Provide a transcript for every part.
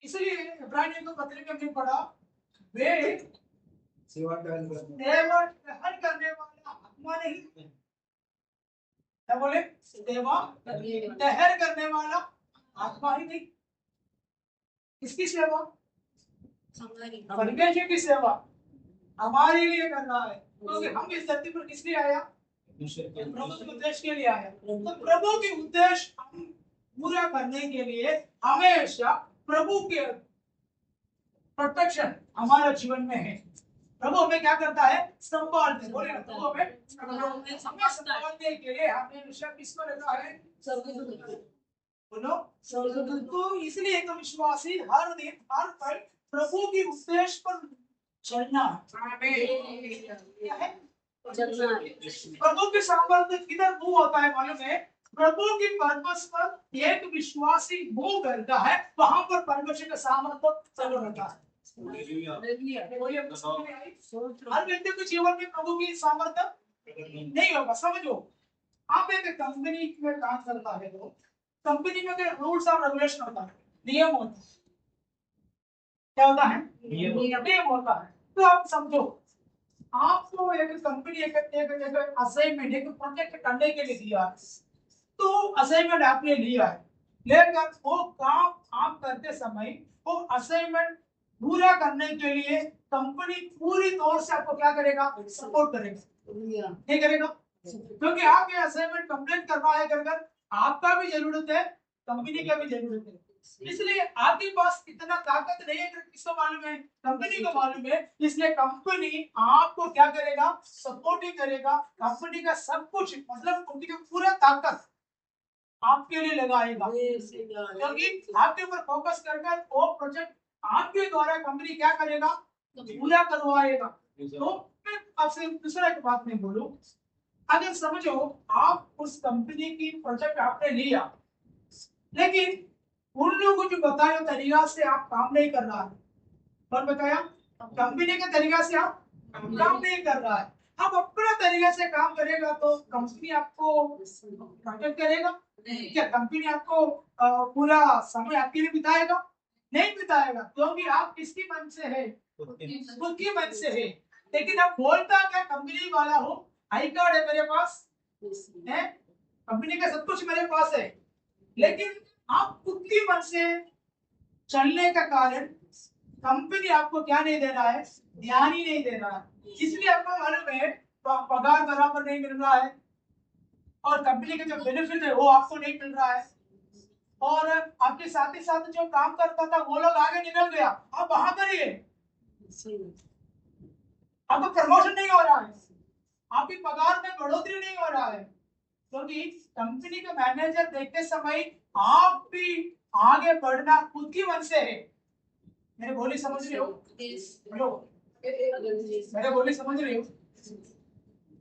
इसलिए इब्रानियों को पत्रिका में पढ़ा, वे सेवा टहल करने वाला आत्मा नहीं, क्या बोले? सेवा टहल करने वाला आत्मा ही नहीं। किसकी सेवा? परमेश्वर की सेवा हमारे लिए कर रहा है, क्योंकि हम इस धरती पर किस लिए आया? प्रभु के उद्देश्य के लिए आया। तो प्रभु के उद्देश्य हम पूरा करने के लिए हमेशा प्रभु के प्रोटेक्शन हमारे जीवन में है। प्रभु हमें क्या करता है? संभालते। बोले ना, प्रभु हमें संभालने के लिए हमेशा किसको रखा है? बोलो, तो इसलिए एक विश्वासी हर दिन हर पल प्रभु के उद्देश्य पर चलना है। प्रभु के सामर्थ्य किधर मूव होता है मालूम है? प्रभु की पर्पस पर एक विश्वासी मूव करता है, वहां पर परमेश्वर का सामर्थ्य चल रहता है। हर व्यक्ति के जीवन में प्रभु की सामर्थ्य नहीं होगा। समझो, आप एक कंपनी में काम करता है तो कंपनी में रूल्स और रेगुलेशन होता है, नियम होता है। क्या होता है? नियम होता है। तो आप समझो, आपको एक कंपनी एक असाइनमेंट एक प्रोजेक्ट करने के लिए दिया, तो असाइनमेंट आपने लिया है, लेकिन वो काम आप करते समय वो असाइनमेंट पूरा करने के लिए कंपनी पूरी तौर से आपको क्या करेगा? सपोर्ट करेगा। नहीं करेगा? क्योंकि आप ये असाइनमेंट कंप्लीट करना है, अगर आपका भी जरूरत है, कंपनी का भी जरूरत है। इसलिए आपके पास इतना ताकत नहीं है, किसको मालूम है? कंपनी को मालूम है। इसलिए कंपनी आपको क्या करेगा? सपोर्ट ही करेगा। कंपनी का सब कुछ, मतलब कंपनी का पूरा ताकत आपके लिए लगाएगा, क्योंकि आपके ऊपर फोकस करकर वो प्रोजेक्ट आपके द्वारा कंपनी क्या करेगा? पूरा करवाएगा। तो मैं आपसे दूसरा एक बात नहीं बोलूं, अगर समझो आप उस कंपनी की प्रोजेक्ट आपने लिया, लेकिन उन लोगों को जो बताया तरीका से आप काम नहीं कर रहा है, और बताया कंपनी के तरीका से आप काम नहीं कर रहा है, आप अपना तरीका से काम करेगा तो कंपनी आपको प्रोटेक्ट करेगा? क्या कंपनी आपको पूरा समय आपके लिए बिताएगा? नहीं बिताएगा, क्योंकि आप किसकी मन से है? खुद की मन से है। लेकिन आप बोलता क्या कंपनी वाला हो, आई कार्ड है मेरे पास है, कंपनी का सब कुछ मेरे पास है, लेकिन आप खुद की मन से चलने का कारण कंपनी आपको क्या नहीं दे रहा है? ध्यान ही नहीं दे रहा है। इसलिए आपको मालूम है पगार बराबर नहीं मिल रहा है, और कंपनी का जो बेनिफिट है वो आपको नहीं मिल रहा है, और आपके साथ ही साथ जो काम करता था वो लोग आगे निकल गया, आप वहां पर ही है, आपको प्रमोशन नहीं हो रहा है, आपकी पगार में बढ़ोतरी नहीं हो रहा है, क्योंकि कंपनी का मैनेजर देखते समय आप भी आगे बढ़ना खुद की मन से है। मेरे बोली समझ रहे हो? मेरे बोली समझ रहे हो?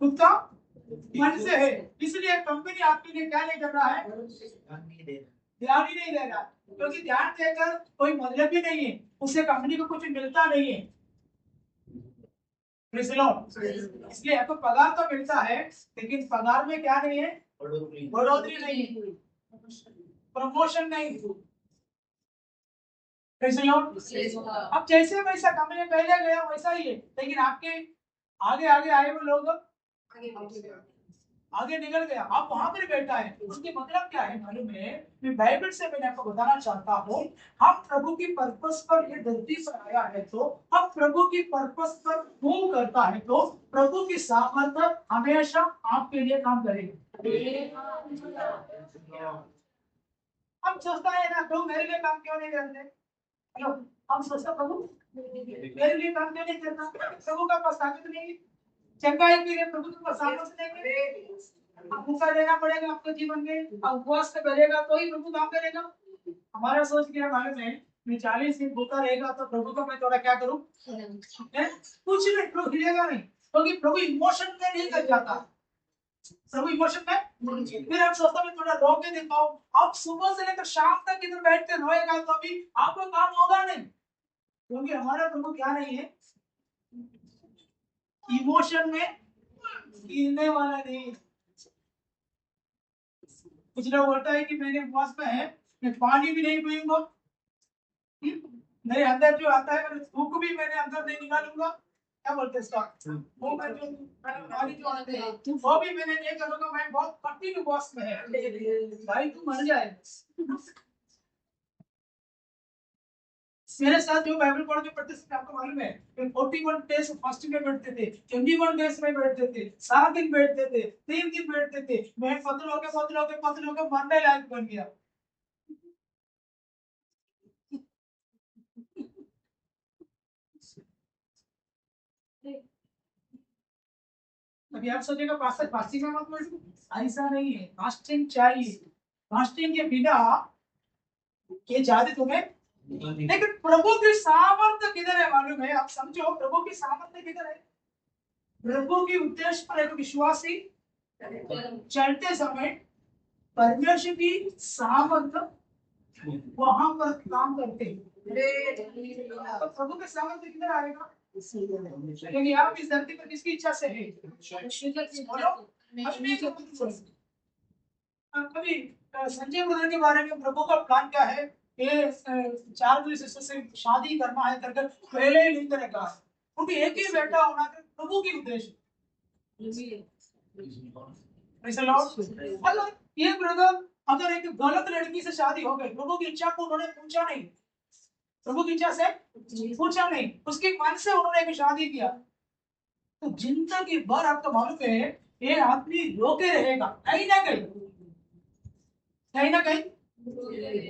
खुद का मन से है। इसलिए कंपनी आपके लिए क्या नहीं कर रहा है? ध्यान ही नहीं दे रहा, क्योंकि ध्यान देकर कोई मतलब भी नहीं है, उससे कंपनी को कुछ मिलता नहीं है। इसलिए आपको पगार तो मिलता है, लेकिन पगार में क्या नहीं है? बढ़ोतरी नहीं है, प्रमोशन नहीं। अब जैसे वैसा कंपनी पहले गया वैसा ही है, लेकिन आपके आगे आगे आए हुए लोग आगे निकल गया, आप वहां पर बैठा है। उसके मतलब क्या है मालूम है? मैं बाइबल से मैंने आपको बताना चाहता हूँ, हम प्रभु की पर्पस पर ये धरती पर आया है, तो हम प्रभु की पर्पस पर मूव करता है, तो प्रभु की सामर्थ्य हमेशा आपके लिए काम करेगी। हम सोचता है ना, प्रभु मेरे लिए काम क्यों नहीं करते? हेलो, हम सोचता प्रभु मेरे लिए काम क्यों नहीं करता? प्रभु का पास ताकत नहीं है, चंगाई के लिए प्रभु के पास सामर्थ्य नहीं है। भूखा रहना पड़ेगा आपके जीवन में, उपवास से करेगा तो ही प्रभु काम करेगा। हमारा सोच क्या मालूम है? मैं 40 दिन भूखा रहेगा तो प्रभु को मैं थोड़ा क्या करूं? कुछ नहीं, प्रभु हिलेगा नहीं, क्योंकि प्रभु इमोशन में नहीं कर जाता। प्रभु इमोशन में फिर हम सोचते हैं थोड़ा रो के दिखाओ। आप सुबह से लेकर शाम तक इधर बैठ के रोएगा तो भी आपको काम होगा नहीं, क्योंकि हमारा प्रभु क्या नहीं है? इमोशन में गिरने वाला नहीं। कुछ लोग बोलता है कि मैंने उपवास में है, मैं पानी भी नहीं पीऊंगा, मेरे अंदर जो आता है, मेरे थूक भी मैंने अंदर नहीं निकालूंगा। क्या बोलते हैं इसका? वो मैं जो गाली जो आते हैं वो भी मैंने नहीं करूंगा। मैं बहुत कठिन उपवास में है भाई, तू मर जाए। मेरे साथ जो बाइबल पढ़ के पढ़ते थे, आपको मालूम है, 41 डेज फास्टिंग में बैठते थे, 21 डेज में बैठते थे, 7 दिन बैठते थे, 3 दिन बैठते थे। मैं पतले होके मरने लायक बन गया। अभी आप सोचेगा पास्टर फास्टिंग का मतलब ऐसा नहीं है। फास्टिंग चाहिए, फास्टिंग के बिना ये जादू तुम्हें। लेकिन प्रभु की सामर्थ्य किधर है मालूम है? आप समझो, प्रभु की सामर्थ्य किधर है? प्रभु के उद्देश्य पर एक विश्वासी चलते समय परमेश्वर की सामर्थ्य वहां पर काम करते हैं। तो प्रभु के सामर्थ्य किधर आएगा? क्योंकि आप इस धरती पर किसकी इच्छा से है? बोलो, अपनी कभी संजय ब्रदर के बारे में प्रभु का प्लान क्या है? ये 4 पुलिस से शादी करना है करके पहले ही लिख कर कहा। क्योंकि एक ही बेटा होना है, प्रभु की उद्देश्य। मतलब ये ब्रदर अगर एक गलत लड़की से शादी हो गई, प्रभु की इच्छा को उन्होंने पूछा नहीं, प्रभु की इच्छा से पूछा नहीं, उसके मन से उन्होंने एक शादी किया, तो जिंदगी भर आपको मालूम है ये आदमी रोके रहेगा कहीं ना कहीं, कहीं ना कहीं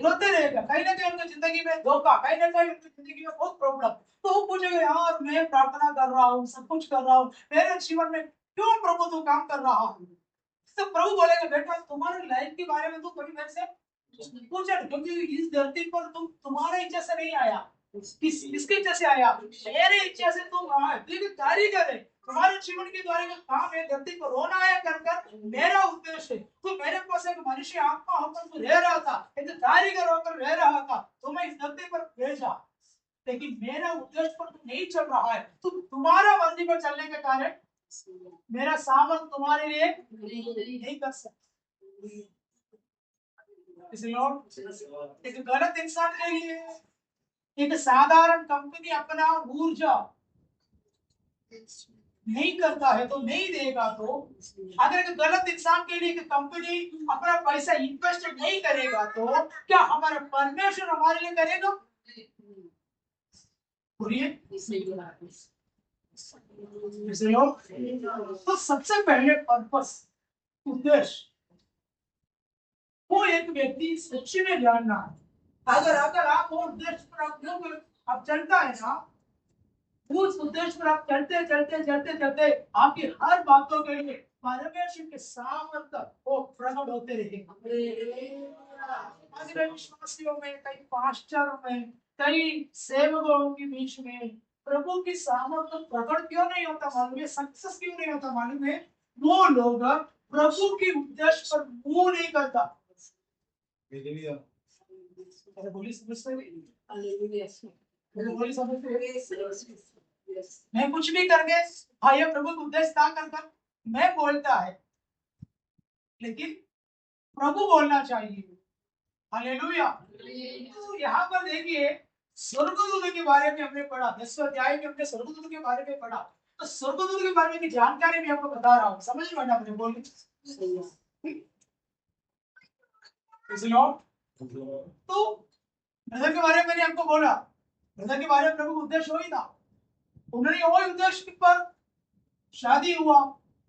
रोते रहेगा, कहीं ना कहीं उनकी जिंदगी में धोखा, कहीं ना कहीं उनकी जिंदगी में बहुत प्रॉब्लम। तो वो पूछेगा यार मैं प्रार्थना कर रहा हूँ, सब कुछ कर रहा हूँ, मेरे जीवन में क्यों प्रभु तू काम कर रहा है? तो प्रभु बोलेगा बेटा तुम्हारे लाइफ के बारे में तू कभी मेरे से पूछा, क्योंकि इस धरती पर तुम तुम्हारे इच्छा से नहीं आया, किसकी इच्छा से आया? मेरी इच्छा से तुम आए, लेकिन कारीगर है, तुम्हारे जीवन के द्वारा का काम है धरती पर रोना है कर कर मेरा उद्देश्य है। तो मेरे पास एक मनुष्य आत्मा होकर तू रह रहा था, एक कारीगर होकर रह रहा था, तो मैं इस धरती पर भेजा, लेकिन मेरा उद्देश्य पर तू नहीं चल रहा है, तो तुम्हारा मर्जी पर चलने के कारण मेरा सामर्थ तुम्हारे लिए नहीं कर सकता। इसलिए एक गलत इंसान के लिए एक साधारण कंपनी अपना ऊर्जा नहीं करता है तो नहीं देगा, तो अगर एक गलत इंसान के लिए एक कंपनी अपना पैसा इन्वेस्ट नहीं करेगा, तो क्या हमारा परमेश्वर हमारे लिए करेगा? तो सबसे पहले पर्पस, उद्देश्य, वो एक व्यक्ति सच्ची में जानना है। अगर अगर आप वो उद्देश्य पर आप चलता है ना, उस उद्देश्य पर आप चलते चलते चलते चलते आपकी हर बातों के लिए परमेश्वर के सामर्थ्य वो प्रकट होते रहेंगे। आज विश्वासियों में, कई पास्टरों में, कई सेवकों के बीच में प्रभु की सामर्थ्य प्रकट क्यों नहीं होता मालूम है? सक्सेस क्यों नहीं होता मालूम है? वो लोग प्रभु के उद्देश्य पर मुंह नहीं करता। बोली समझते मैं कुछ भी करके भाई प्रभु का उद्देश्य था कर मैं बोलता है, लेकिन प्रभु बोलना चाहिए। हालेलुया। तो यहाँ पर देखिए स्वर्गदूत के बारे में हमने पढ़ा, 10वें अध्याय में हमने स्वर्गदूत के बारे में पढ़ा। तो स्वर्गदूत के बारे में की जानकारी मैं आपको बता रहा हूँ, समझ में आना मुझे बोलने। तो ब्रदर के बारे में मैंने आपको बोला, ब्रदर के बारे में प्रभु उद्देश्य वही था, उन्होंने वही उद्देश्य पर शादी हुआ,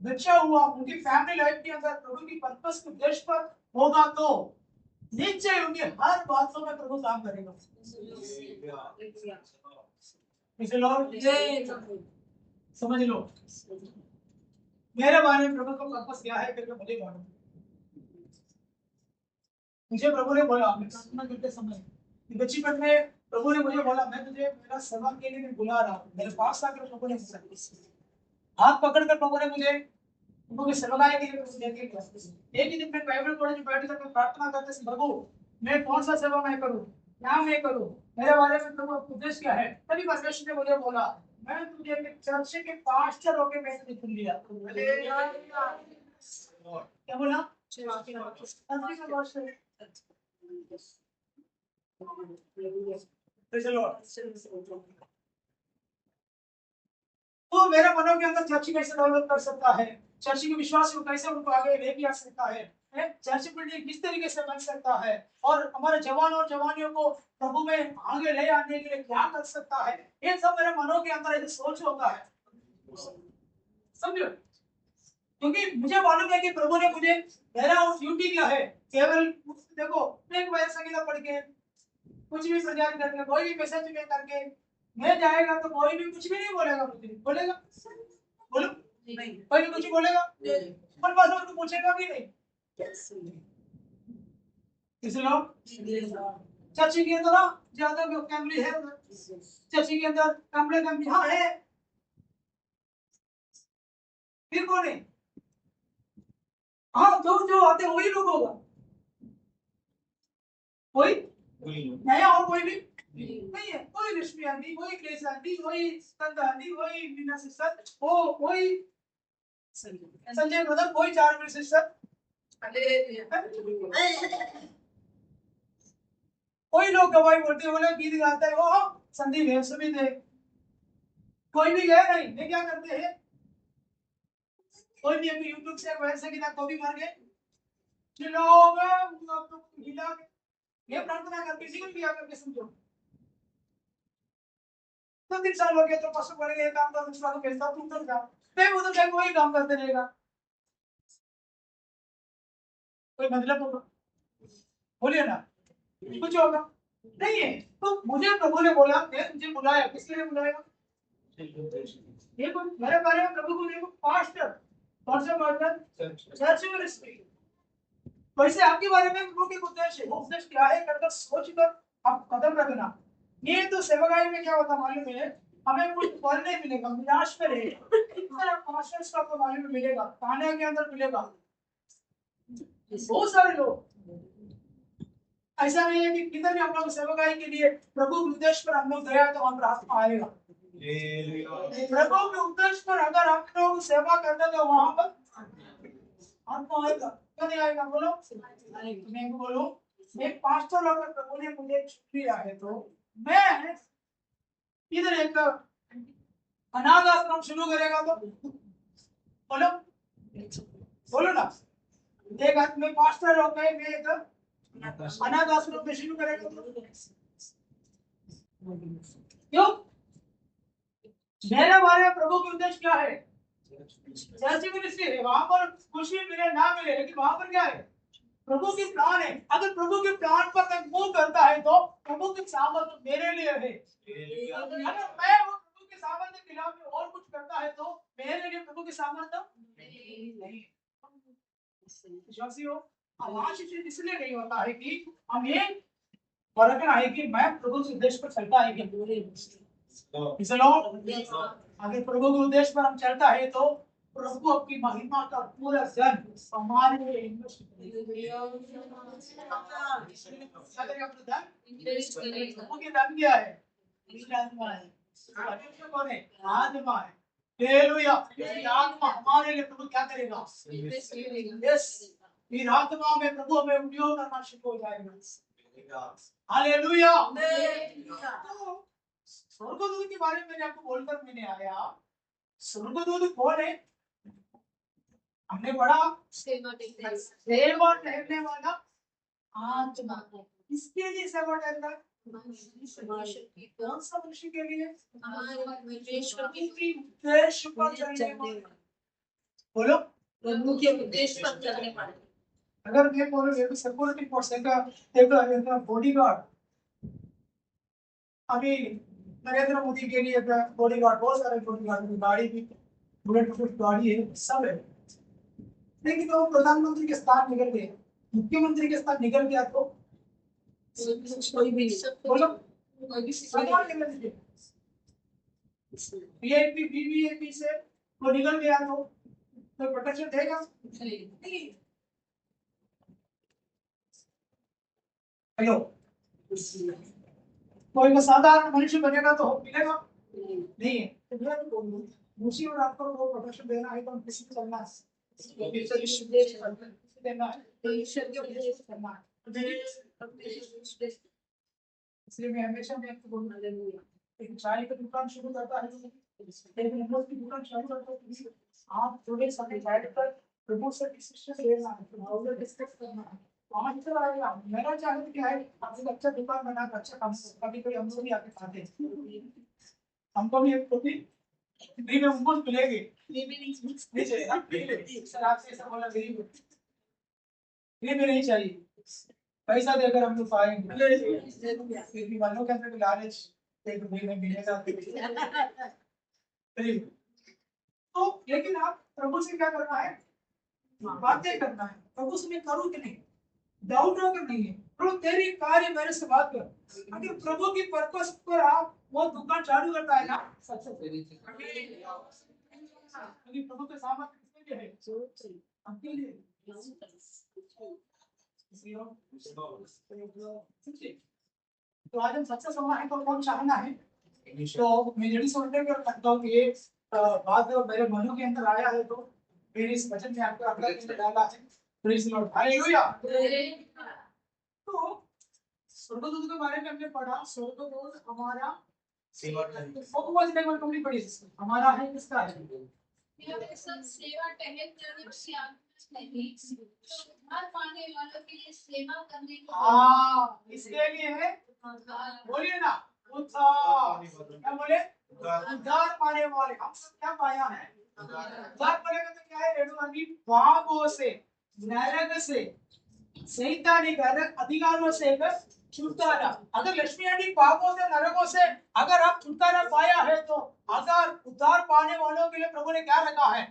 बच्चा हुआ, उनकी फैमिली लाइफ के अंदर प्रभु की पर्पस के उद्देश्य पर होगा, तो निश्चय उनके हर बातों में प्रभु काम करेगा। समझ लो मेरे बारे में प्रभु का पर्पस क्या है, फिर मुझे मालूम। मुझे प्रभु ने बोला, मैं प्रार्थना करते समय बचपन में प्रभु ने मुझे बोला मैं तुझे मेरा सेवा के लिए बुला रहा हूँ। मेरे पास आकर प्रभु ने हाथ पकड़कर प्रभु ने मुझे प्रभु की सेवाएं के लिए लेके गया। एक ही दिन में बाइबल पढ़े जो बैठ कर प्रार्थना करते थे, प्रभु मैं कौन सा सेवा मैं करूँ, क्या मैं करूँ, मेरे बारे में प्रभु उद्देश्य क्या है? तभी परमेश्वर ने मुझे बोला मैं तुझे एक चर्च के पास्टर होके मैं तुझे चुन लिया। क्या बोला? तो चलो, तो मेरे मनों के अंदर चर्च कैसे डेवलप कर सकता है, चर्च के विश्वास को कैसे उनको आगे लेके आ सकता है, चर्च बिल्डिंग किस तरीके से बन सकता है, और हमारे जवान और जवानियों को प्रभु में आगे ले आने के लिए क्या कर सकता है, ये सब मेरे मनों के अंदर ऐसे सोच होता है, समझो। क्योंकि मुझे मालूम है कि प्रभु ने मुझे मेरा ड्यूटी क्या है, केवल देखो एक बार संगीता पढ़ के कुछ भी प्रचार करके कोई भी मैसेज में करके मैं जाएगा तो कोई भी कुछ भी नहीं बोलेगा, मुझे बोलेगा, बोलो नहीं, कोई भी कुछ बोलेगा पर बस उसको पूछेगा भी नहीं, इसलिए चर्च के अंदर ज्यादा फैमिली है, चर्च के अंदर कमरे कम हाँ है, फिर कौन है, हाँ जो जो आते वही लोग होगा, कोई नया और कोई भी नहीं है, कोई रश्मि आंटी, कोई ग्रेस आंटी, कोई स्कंद आंटी, कोई मीना सिस्टर, वो कोई संजय ब्रदर, कोई चार सिस्टर, कोई लोग गवाही बोलते बोले गीत गाता है वो संदीप है सभी थे, कोई भी गए नहीं, ये क्या करते हैं, कोई भी अभी यूट्यूब से वैसे की तो भी मर गए, लोग हिला ये प्रार्थना करके निकल गया करके समझो, 2-3 साल हो गए तो पशु बढ़ गए काम का दूसरा को भेजता तुम उधर जाओ, मैं उधर जाके वही काम करते रहेगा, कोई मतलब होगा, बोलिए ना, कुछ होगा नहीं है, तो मुझे प्रभु ने बोला मुझे बुलाया, किस लिए बुलाया, ये मेरे बारे में प्रभु को देखो पास्टर, कौन सा पास्टर, चर्च मिनिस्ट्री, वैसे आपके बारे में प्रभु के उद्देश्य है, उद्देश्य क्या है करके सोचकर आप कदम रखना, ये तो सेवकाई में क्या होता मालूम है, हमें कुछ फल नहीं मिलेगा, निराश में रहेगा, इतना पास्टर्स का तो मालूम मिलेगा, खाने के अंदर मिलेगा, बहुत सारे लोग, ऐसा नहीं है कि किधर भी हम लोग सेवकाई के लिए प्रभु के उद्देश्य पर हम लोग गया तो हम आत्मा आएगा, प्रभु के उद्देश्य पर अगर हम लोग सेवा करते तो वहां पर आत्मा आएगा, क्यों नहीं आएगा बोलो, मैं बोलो, एक पास्टर अगर प्रभु ने मुझे दिया है तो मैं इधर एक अनाथ आश्रम शुरू करेगा तो बोलो, बोलो ना, एक आदमी पास्टर हो गए, मैं एक अनाथ आश्रम में शुरू करेगा तो क्यों, मेरे बारे में प्रभु की उद्देश्य क्या है, चर्च मिनिस्ट्री है, वहां पर खुशी मिले ना मिले लेकिन वहां पर क्या है, प्रभु की प्लान है, अगर प्रभु के प्लान पर मैं मूव करता है तो प्रभु की सामर्थ मेरे लिए है, अगर मैं वो प्रभु के सामर्थ के खिलाफ में और कुछ करता है तो मेरे लिए प्रभु की सामर्थ नहीं, विश्वासियों आशीष इसलिए नहीं होता है कि हम ये परखना है कि मैं प्रभु के उद्देश्य पर चलता है कि अगर प्रभु के उद्देश्य पर हम चलता है तो प्रभु अपनी महिमा का पूरा धन हमारे लिए इन्वेस्ट प्रभु के धन क्या है, आत्मा है, कौन है, आत्मा है, हालेलुया, आत्मा हमारे लिए प्रभु क्या करेगा, यस, फिर आत्मा में प्रभु हमें उपयोग करना शुरू हो जाएगा, हालेलुया, तो स्वर्गदूत के बारे में मैंने आपको बोलकर मैंने आया, स्वर्गदूत कौन है, हमने पढ़ा सेवा ठहरने वाला आत्मा, इसके लिए सेवा ठहरना, कौन सा मनुष्य के लिए, उद्देश्य पर चलने वाले, बोलो प्रभु के उद्देश्य पर चलने वाले, अगर मैं बोलूं ये सिक्योरिटी फोर्स एक बॉडीगार्ड, अभी नरेंद्र मोदी के लिए बॉडीगार्ड, बहुत सारे बॉडीगार्ड, गाड़ी भी बुलेट प्रूफ गाड़ी है, सब है, लेकिन वो प्रधानमंत्री के स्थान निकल गए, मुख्यमंत्री के स्थान निकल गया तो कोई भी बोलो वीआईपी वीवीआईपी से वो निकल गया तो प्रोटेक्शन देगा नहीं, हेलो, कोई को साधारण मनुष्य बनेगा तो मिलेगा नहीं है, दूसरी और आपको वो प्रोटेक्शन देना है तो हम किसी को चलना देना है, ईश्वर के उपदेश करना है, इसलिए मैं हमेशा मैं आपको बोलूँ, एक चाय का दुकान शुरू करता है, एक मोमोज की दुकान शुरू करता है, आप थोड़े समय बैठकर प्रभु से डिसीजन लेना है, प्रभु से डिस्कस करना है। आज तो आएगा, मेरा चाहना क्या है, आप एक अच्छा दुकान बना कर अच्छा काम, कभी कभी हमको भी आके खाते हैं, हमको भी एक कभी फ्री में मोमोज मिलेंगे, नहीं चलेगा, सर आपसे ऐसा बोला गरीब फ्री में नहीं चाहिए, पैसा देकर हम लोग पाएंगे, फिर भी वालों के अंदर भी लालच एक फ्री में मिलेगा, फ्री। तो लेकिन आप प्रभु से क्या करना है, बातें करना है, प्रभु से मैं करूं कि नहीं, डाउट होकर नहीं है, प्रभु तेरी कार्य मेरे से बात कर। अगर प्रभु की पर्पस पर आप वो दुकान चालू करता है ना, क्योंकि प्रभु के सामर्थ्य किसके लिए है, आपके लिए। तो आज हम सक्सेस होना है तो कौन चाहना है, तो मैं यही सोचने कर सकता हूँ कि ये बात मेरे मनों के अंदर आया है, तो फिर इस वचन में आपको अगला दिन डाला है, प्रेज़ लॉर्ड, हालेलुया। तो स्वर्गदूत के बारे में हमने पढ़ा, स्वर्गदूत हमारा फोकस लेवल कंप्लीट पढ़ी, हमारा है किसका है, सेवा टहल करने की आज्ञा नहीं, उद्धार पाने वालों के लिए सेवा करने की हाँ इसके लिए है, बोलिए ना, उद्धार, क्या बोले, उद्धार पाने वाले, हम सब क्या पाया है, उद्धार पाने का तो क्या है, रेणुवानी पापों से, नरक से, सैतानिक अधिकारों से एक छुटकारा। अगर लक्ष्मी आंटी पापों से, नरकों से अगर आप छुटकारा पाया है, तो अगर उद्धार पाने वालों के लिए प्रभु ने क्या रखा है,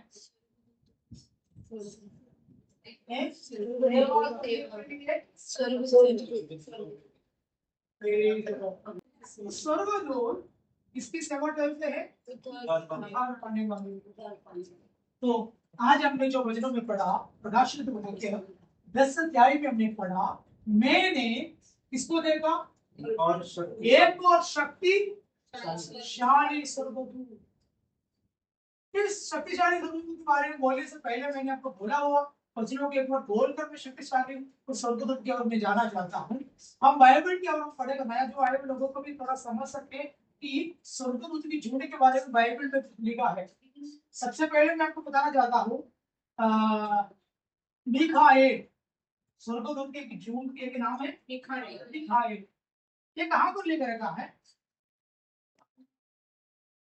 स्वर्गदूत इसकी सेवा करते हैं उद्धार पाने वाले। तो आज हमने जो वचनों में पढ़ा, प्रकाशित वाक्य 10 अध्याय में हमने पढ़ा, मैंने किसको देखा, और एक और शक्तिशाली स्वर्गदूत। इस शक्तिशाली स्वर्गदूत के बारे में बोलने से पहले मैंने आपको बोला हुआ वचनों के एक बार बोलकर मैं शक्तिशाली उस स्वर्गदूत की ओर में जाना चाहता हूँ। हम बाइबल की ओर पढ़ेगा, नया जो आए हुए लोगों को भी थोड़ा समझ सके कि स्वर्गदूत की जोड़ी के बारे में बाइबल में लिखा है। सबसे पहले मैं आपको बताना चाहता हूँ, मिखाएल, स्वर्गदूत के जून के एक नाम है मिखाएल। ये कहाँ पर लेकर रखा है,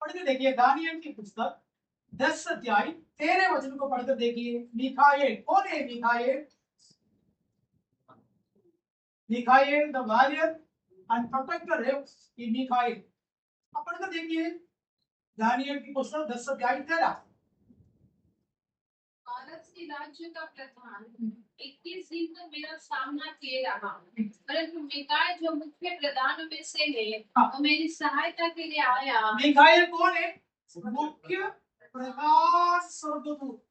पढ़कर देखिए, दानियल की पुस्तक 10 अध्याय 13 वचन को पढ़कर देखिए। मिखाएल कौन है, मिखाएल, मिखाएल द वॉरियर एंड प्रोटेक्टर है ये मिखाएल। अब पढ़कर देखिए दानियल की पुस्तक 10 अध्याय 13। भारत के राज्य का प्रधान 21 दिन तक मेरा सामना किए रहा, परंतु मिकाएल जो मुख्य प्रधानों में से है, वो मेरी सहायता के लिए आया। मिखाएल कौन है, मुख्य प्रधान स्वर्गदूत।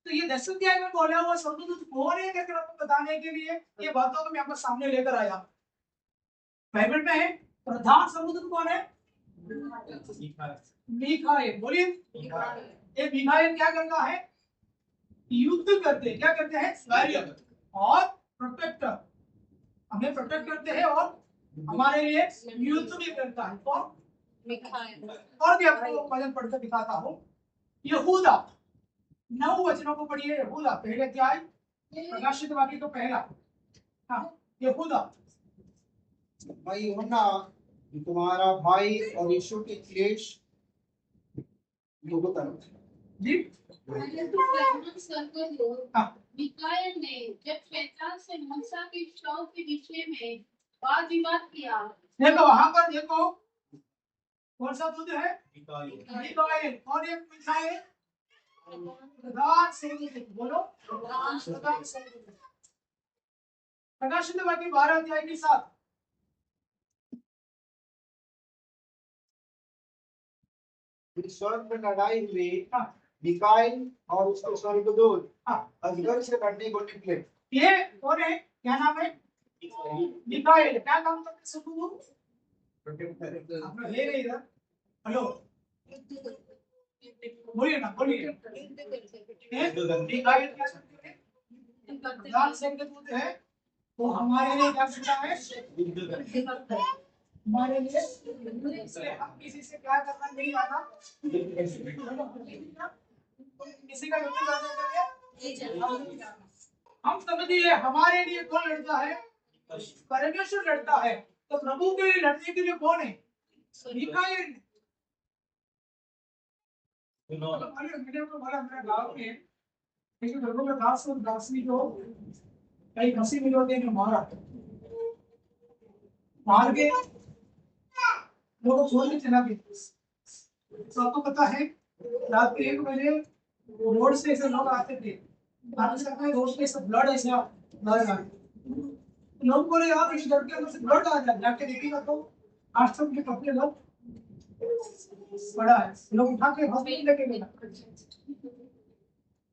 तो ये 10 अध्याय में बोला हुआ स्वर्गदूत कौन है कहकर आपको बताने के लिए ये बातों को मैं आपके सामने लेकर आया। बाइबल में है प्रधान स्वर्गदूत कौन है, मिखाएल। बोलिए, ये मिखाएल क्या करता है, युद्ध करते हैं, क्या करते हैं, वॉरियर और प्रोटेक्टर, हमें प्रोटेक्ट करते हैं और हमारे लिए युद्ध भी करता है। और मिकाएल और भी आपको वचन पढ़कर दिखाता हूँ। यहूदा 9 वचनों को पढ़िए, यहूदा पहले अध्याय प्रकाशित वाक्य तो पहला, हाँ यहूदा। मैं यूहन्ना तुम्हारा भाई और यीशु के क्लेश भुगता हूं। जी हाँ मिकाएल ने जब शैतान से मूसा के शव के विषय में वाद विवाद किया, देखो वहां पर देखो कौन सा दूध है, मिकाएल। और ये मिकाएल प्रधान स्वर्गदूत, बोलो प्रधान स्वर्गदूत। प्रकाशित वाक्य 12 अध्याय के 7। स्वर्ग में लड़ाई हुई, हाँ मिकाएल और उसके स्वर्गदूत हाँ अजगर से लड़ने को निकले। ये कौन है, क्या नाम है, मिकाएल। क्या काम करते हैं स्वर्गदूत, आप लोग ले रहे इधर, हेलो बोलिए ना, बोलिए। मिकाएल क्या करते हैं, प्रधान स्वर्गदूत है वो हमारे लिए क्या करता है? हमारे लिए। इसलिए हम किसी से क्या करना नहीं आता, किसी का युद्ध करने के लिए हम नहीं जाना। हम समझिए हमारे लिए कौन लड़ता है? परमेश्वर लड़ता है। तो प्रभु के लिए लड़ने के लिए कौन है? मिकाएल। मैंने आपको बोला मेरे गांव में एक प्रभु का दास और दासी को कई हंसी मिलोटे ने मार के लोगों छोड़ के चला गया। तो आपको पता है रात के 1 बजे रोड से ऐसे लोग आते थे, आते समय रोड पे सब ब्लड ऐसा बह रहा है। लोग बोले यार इस घर के अंदर से ब्लड आ जाए, जाके देखिएगा तो आज तक के कपड़े लोग पड़ा है। लोग उठा के हॉस्पिटल लेके गए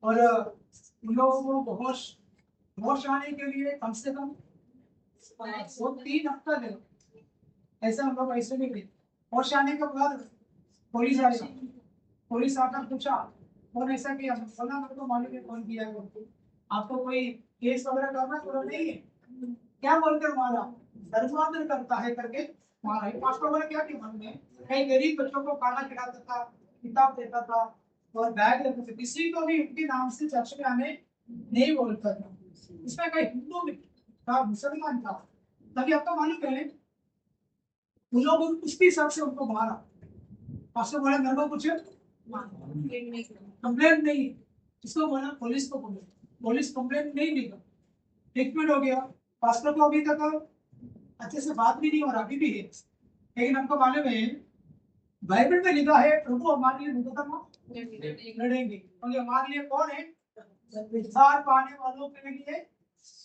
और उन लोगों को होश आने के लिए कम से कम 3 हफ्ता लगा। ऐसा हम लोग ऐसे नहीं गए। होश आने के बाद पुलिस आई। पुलिस आकर पूछा कौन ऐसा किया? बोला मेरे को मालूम है कौन किया है। आपको कोई केस वगैरह करना तो नहीं है? क्या बोलकर मारा? धर्मांतर करता है करके मारा। पास्टर वगैरह क्या किया मालूम है? कई गरीब बच्चों को खाना खिलाता था, किताब देता था और बैग देता था। किसी को भी उनके नाम से चर्च में आने नहीं बोलता था। इसमें कई हिंदू भी था, मुसलमान था। तभी आपको मालूम है उन लोग उसके हिसाब से उनको मारा। पास्टर बोला मेरे को कुछ कंप्लेंट नहीं। इसको बोला पुलिस को बोला, पुलिस कंप्लेंट नहीं देगा। ट्रीटमेंट हो गया। पास्टर को अभी तक अच्छे से बात भी नहीं हो रहा, अभी भी है। लेकिन हमको मालूम है बाइबल में लिखा है प्रभु हमारे लिए लड़ेंगे। क्योंकि हमारे लिए कौन है? विचार पाने वालों के लिए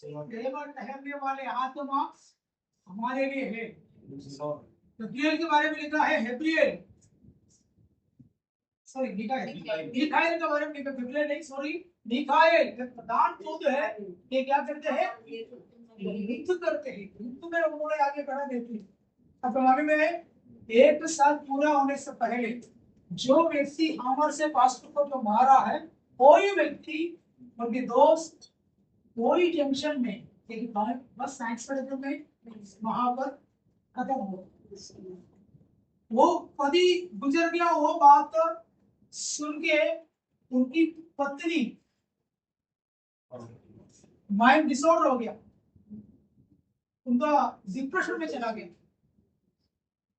केवल ठहरने वाले आत्मा हमारे लिए है। गब्रिएल के बारे में लिखा है हेब्रियल, सॉरी मिकाएल के बारे में लिखा, गब्रिएल नहीं, सॉरी मिकाएल। प्रधान दूत है, ये क्या करते हैं? युद्ध करते हैं। युद्ध में उन्होंने आगे बढ़ा देते हैं। अब हमारे में 1 साल पूरा होने से पहले जो व्यक्ति हमर से पास्टर को जो मारा है, कोई व्यक्ति उनके दोस्त कोई जंक्शन में एक बस साइंस में वहां पर खत्म हो, वो कभी गुजर गया। वो बात सुन के उनकी पत्नी माइंड डिसऑर्डर हो गया, उनका डिप्रेशन में चला गया।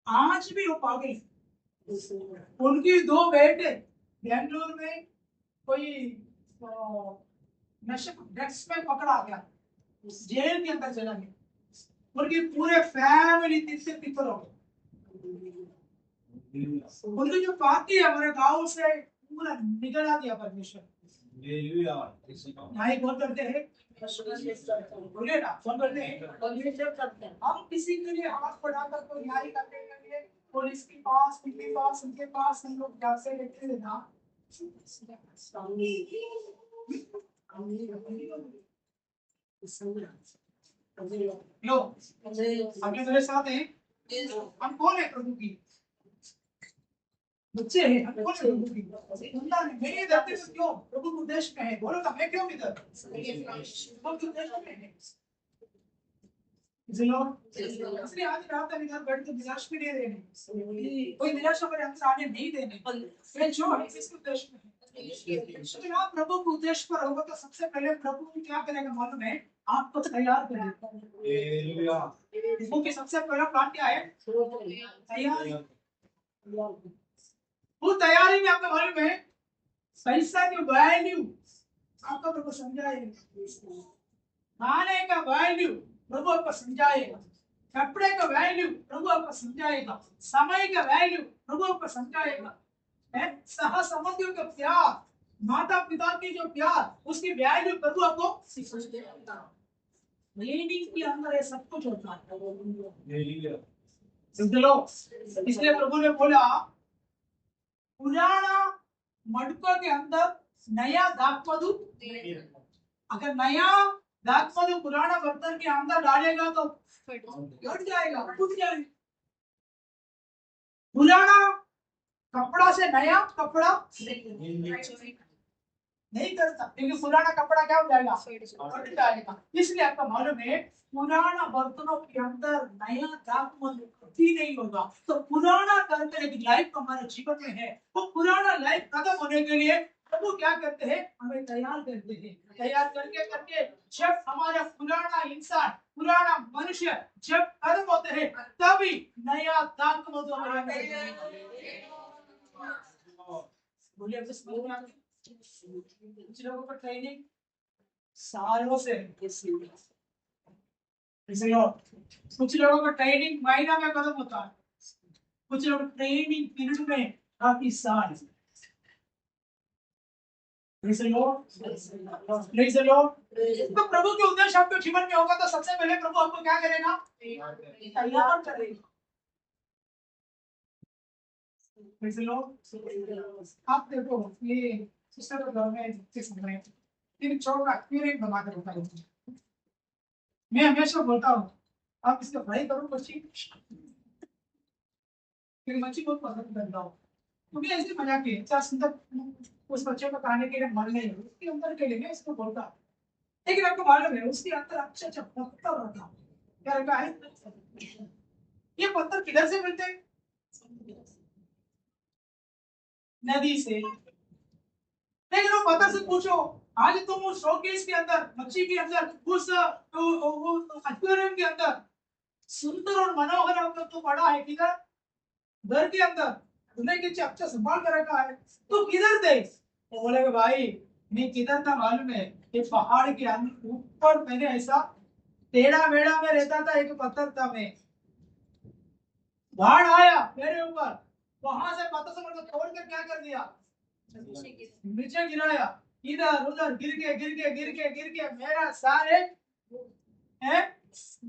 आज भी वो पागल है। उनकी 2 बेटे बेंगलुरु में कोई नशे ड्रग्स में पकड़ा गया, जेल के अंदर चला गया। उनकी पूरे फैमिली 3 से पीपल हो गए। उनकी जो पार्टी है हमारे गांव से पूरा निकला दिया परमेश्वर। नहीं कौन करते हैं? बोले ना कौन करते हैं? हम किसी के लिए हाथ बढ़ाकर कोई न्याय करने के लिए पुलिस के पास, उनके पास हम लोग जाते रहते हैं ना। लो अभी मेरे साथ हैं। हम कौन है? प्रभु की बच्चे हैं। हम कौन है? प्रभु की उन्नत है। मेरे धरती पर क्यों? प्रभु के उद्देश्य में है। बोलो ना मैं क्यों इधर? प्रभु के उद्देश्य में है। इसलिए आज रात तक इधर बैठ के निराश भी नहीं देने, कोई निराशा पर हमसे आने नहीं देने। मैं जो है इसके उद्देश्य में है। तो आप प्रभु के उद्देश्य पर होगा तो सबसे पहले प्रभु क्या करेगा मालूम है? आपको तैयार करेगा। प्रभु की सबसे पहला प्लान क्या है? तैयार। वो तैयारी में आपको मालूम है पैसा की वैल्यू आपको प्रभु समझाएगा। खाने का वैल्यू प्रभु आपको समझाएगा। कपड़े का वैल्यू प्रभु आपको समझाएगा। समय का वैल्यू प्रभु आपको समझाएगा। सह संबंधियों का प्यार, माता पिता की जो प्यार, उसकी वैल्यू प्रभु आपको सिखाएगा। रीडिंग के अंदर ये सब कुछ होता है। इसलिए प्रभु ने बोला पुराना मटकों के अंदर नया दाखमधु, अगर नया दाखमधु पुराना बर्तन के अंदर डालेगा तो फट जाएगा, टूट जाएगा। पुराना कपड़ा से नया कपड़ा नहीं करता, क्योंकि पुराना कपड़ा क्या हो जाएगा, फट जाएगा। इसलिए आपका मालूम है पुराना बर्तनों के अंदर नया दाग कभी नहीं होगा। तो पुराना करके एक लाइफ हमारे जीवन में है, वो पुराना लाइफ खत्म होने के लिए प्रभु क्या करते हैं, हमें तैयार करते हैं। तैयार करके करके जब हमारा पुराना इंसान, पुराना मनुष्य जब खत्म होते हैं, तभी नया दाग हमारे अंदर। बोलिए आपको समझ में आ गया? कुछ लोगों का ट्रेनिंग सालों से, कुछ लोगों का ट्रेनिंग महीना में खत्म होता है, कुछ लोग ट्रेनिंग पीरियड में काफी साल। Praise the Lord. Praise the Lord. तो प्रभु के उद्देश्य आपके जीवन में होगा तो सबसे पहले प्रभु आपको क्या करेगा, तैयार करेगा। Praise the Lord. आप देखो ये सिस्टर का घर में किस समय फिर छोटा फिर एक बना कर रखा है। मैं हमेशा बोलता हूँ आप इसका फ्राई करो मच्छी, फिर मच्छी बहुत पसंद करता हूँ। तो मैं ऐसे मजाक की चार सुंदर उस बच्चे को खाने के लिए मन नहीं है, उसके अंदर के लिए मैं इसको बोलता, लेकिन आपको मालूम है उसके अंदर अच्छा अच्छा पत्थर रखा, क्या रखा है, ये पत्थर किधर से मिलते हैं, नदी से। लेकिन वो पत्थर से पूछो आज तुम उस शोकेस के अंदर, मच्छी के अंदर, उस एक्वेरियम के अंदर सुंदर और मनोहर अगर तो पड़ा है किधर, घर के अंदर, तुमने किसी अच्छा संभाल कर रखा है, तो किधर थे? वो बोले भाई मैं किधर था मालूम है, ये पहाड़ के अंदर ऊपर मैंने ऐसा टेढ़ा मेढ़ा में रहता था, एक पत्थर था, मैं बाढ़ आया मेरे ऊपर, वहां से पत्थर से मेरे को तोड़ कर क्या कर दिया, नीचे गिराया, इधर उधर गिर के मेरा सारे है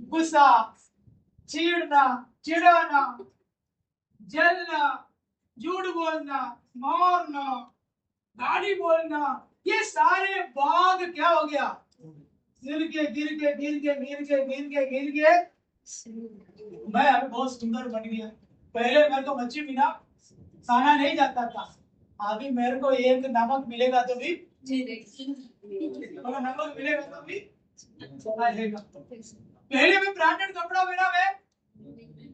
गुस्सा, चीड़ना, चिढ़ाना, जलना, झूठ बोलना, मारना, गाली बोलना, ये सारे बाग क्या हो गया, गिर के मैं अभी बहुत सुंदर बन गया। पहले मेरे को मच्छी बिना खाना नहीं जाता था, अभी मेरे को एक नमक मिलेगा तो भी नमक मिलेगा तो भी चलेगा। पहले मैं ब्रांडेड कपड़ा बिना मैं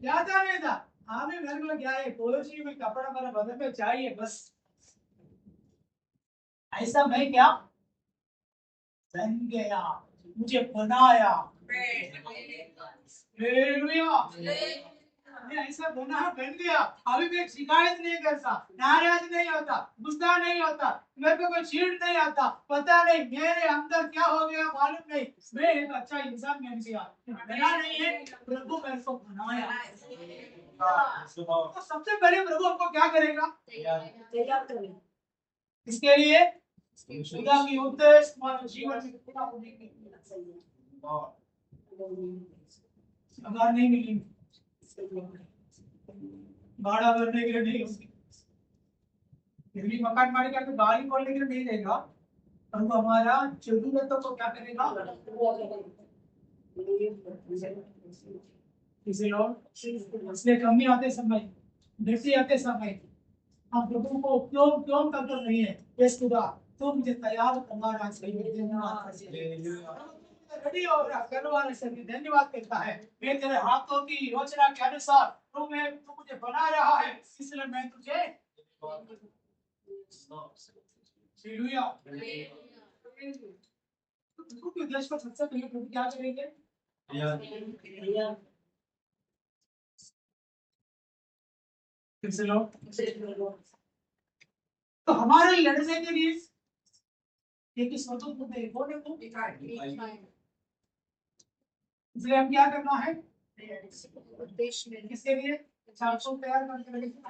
जाता नहीं था, अभी मेरे को क्या है कोई भी कपड़ा मेरे बदन में चाहिए बस। ऐसा मैं क्या बन गया, मुझे बनाया, हालेलुया। मैं ऐसा बन गया, अभी मैं शिकायत नहीं करता, नाराज नहीं होता, गुस्सा नहीं होता, मेरे को कोई चीड़ नहीं आता, पता नहीं मेरे अंदर क्या हो गया मालूम नहीं, मैं एक अच्छा इंसान बन गया। बना नहीं है, प्रभु मेरे को बनाया। तो सबसे पहले प्रभु हमको क्या करेगा, तैयार करेगा। इसके लिए खुदा की उद्देश्य हमारे जीवन में पूरा होने के लिए अगर नहीं मिलेंगे, भाड़ा भरने के लिए नहीं होगी, बिजली मकान मालिक आपको गाड़ी खोलने के लिए नहीं देगा, और वो हमारा जरूरतों को क्या करेगा, किसी और इसलिए कमी आते समय, दृष्टि आते समय हम प्रभु को क्यों क्यों करते नहीं है, यस खुदा तो मुझे तैयार करना चाहिए, रेडी हो रहा करवाने से धन्यवाद करता है, मैं तेरे हाथों की योजना के अनुसार तू मुझे बना रहा है, इसलिए मैं तुझे हालेलुया। प्रभु के उद्देश्य को सबसे पहले प्रभु क्या करेंगे, किसी लोग तो हमारे लड़ने के लिए एक स्वतंत्र थे, कौन है वो, इसलिए हम क्या करना है, उद्देश्य में किसके लिए छात्रों को तैयार करके रखें,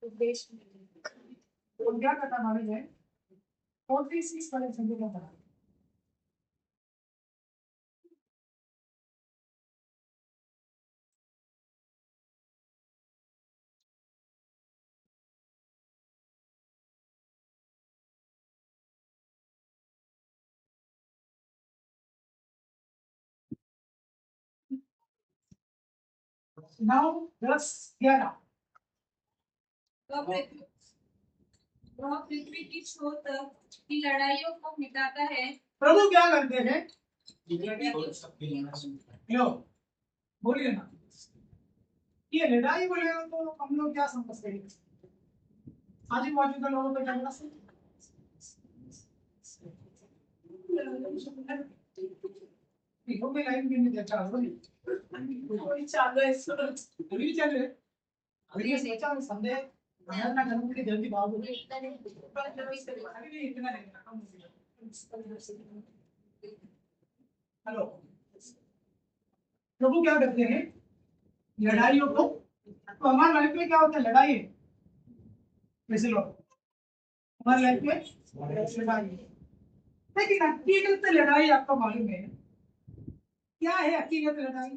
उद्देश्य में तो क्या करना मालूम है, 46 वाले संख्या का पढ़ा। Now 10 11 वह पृथ्वी की छोर तक की लड़ाइयों को मिटाता है। प्रभु क्या करते हैं? लो बोलिए ना, ये लड़ाई बोलेगा तो हम लोग क्या समझते हैं? आजू बाजू के लोगों को झगड़ा से देखो मैं लाइन भी नहीं देखा कोई चालू है अभी भी चल रहे अभी ये सोचा मैं संदेह बाहर ना करूं कि जल्दी भागो अभी भी इतना नहीं। हेलो, प्रभु क्या करते हैं? लड़ाइयों को, तो हमारे लाइफ में क्या होता है? लड़ाई है वैसे लोग हमारे लाइफ में लड़ाई है। लेकिन हकीकत लड़ाई आपको मालूम है क्या है? हकीकत लड़ाई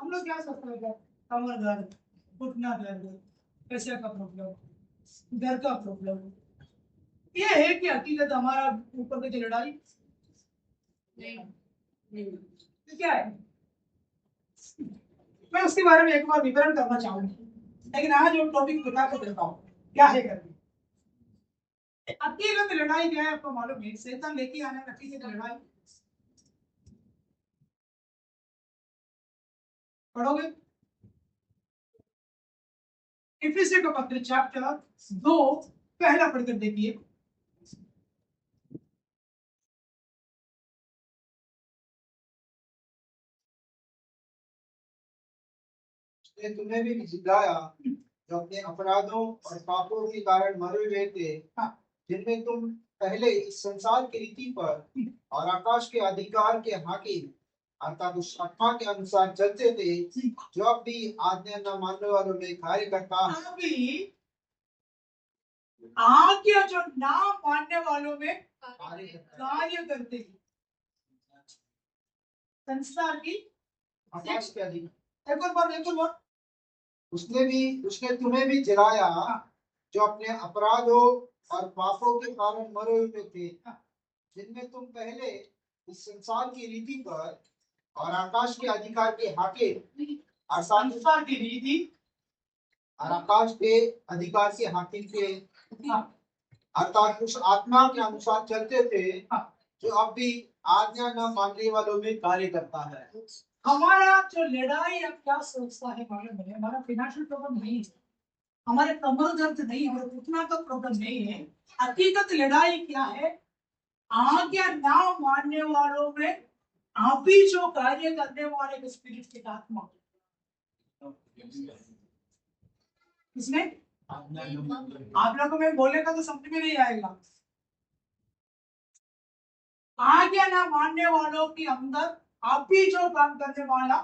हम लोग क्या सोचते हैं? कमर दर्द, घुटना दर्द, पैसे का प्रॉब्लम, घर का प्रॉब्लम, ये है कि हकीकत हमारा ऊपर की लड़ाई नहीं। तो क्या है? मैं उसके बारे में एक बार विवरण करना चाहूंगा, लेकिन आज जो टॉपिक बता कर देता हूँ क्या है करके। हकीकत लड़ाई क्या है आपको मालूम है? शैतान लेके आने वाली हकीकत लड़ाई पढ़ोगे? इफिसियों का पत्र चैप्टर 2 पहला पढ़कर देखिए। उसने तुम्हें भी जिलाया जो अपने अपराधों और पापों के कारण मरे हुए थे, जिनमें तुम पहले इस संसार की रीति पर और आकाश के अधिकार के हाकिम अर्थात उस आत्मा के अनुसार चलते थे, जो अब भी आज्ञा न मानने वालों में कार्य करता है। अभी आज्ञा जो ना मानने वालों में कार्य करते हैं। संसार की आकाश के अधिकार। एक और बार उसने तुम्हें भी जलाया जो अपने अपराधों और पापों के कारण मरे हुए थे, जिनमें तुम पहले इस संसार की रीति पर और आकाश के अधिकार के हाकिम अर्थात संसार की रीति और आकाश के अधिकार के हाकिम के अर्थात उस आत्मा के अनुसार चलते थे, जो अब भी आज्ञा न मानने वालों में कार्य करता है। हमारा जो लड़ाई अब क्या सोचता है मालूम है? हमारा फाइनेंशियल प्रॉब्लम नहीं है, हमारे कमर दर्द नहीं है, उतना का प्रॉब्लम नहीं है। हकीकत लड़ाई क्या है? आज्ञा ना मानने वालों में अभी जो कार्य करने वाले स्पिरिट की आत्मा इसमें आप लोगों में बोलेगा तो समझ में नहीं आएगा। आज्ञा ना मानने वालों के अंदर अभी जो काम करने वाला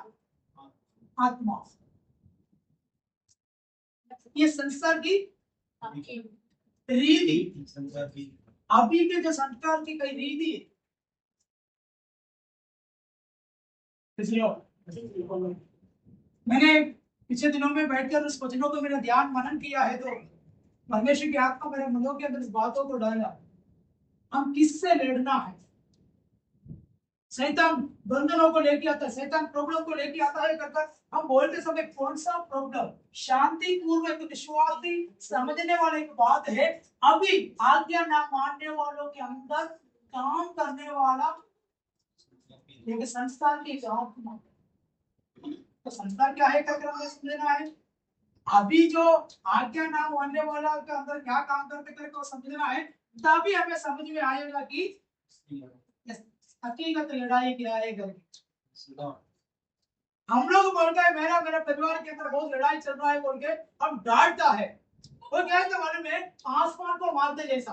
आत्मा, ये संसार की रीति, अभी के जो संस्कार की कई रीति है। मैंने पिछले दिनों में बैठकर उस वचनों को मेरा ध्यान मनन किया है, तो परमेश्वर की आत्मा मेरे मनों के अंदर इस बातों को डाला, हम किससे लड़ना है? शैतान बंधनों को लेके आता है, शैतान प्रॉब्लम को लेके आता है कर हम बोलते समय कौन सा प्रॉब्लम? शांति पूर्वक विश्वासी समझने वाले एक बात है, अभी आज्ञा ना मानने वालों के अंदर काम करने वाला एक संस्कार की आत्मा। तो संस्कार क्या है करके हमें समझना है। अभी जो आज्ञा ना मानने वाला के अंदर क्या काम करते करके समझना है, तभी हमें समझ में आएगा कि हकीकत लड़ाई क्या है करके। हम लोग बोलते हैं मेरा परिवार के अंदर बहुत लड़ाई चल रहा है बोल के हम डांटता है, वो क्या है मालूम है? आसमान को मारते जैसा।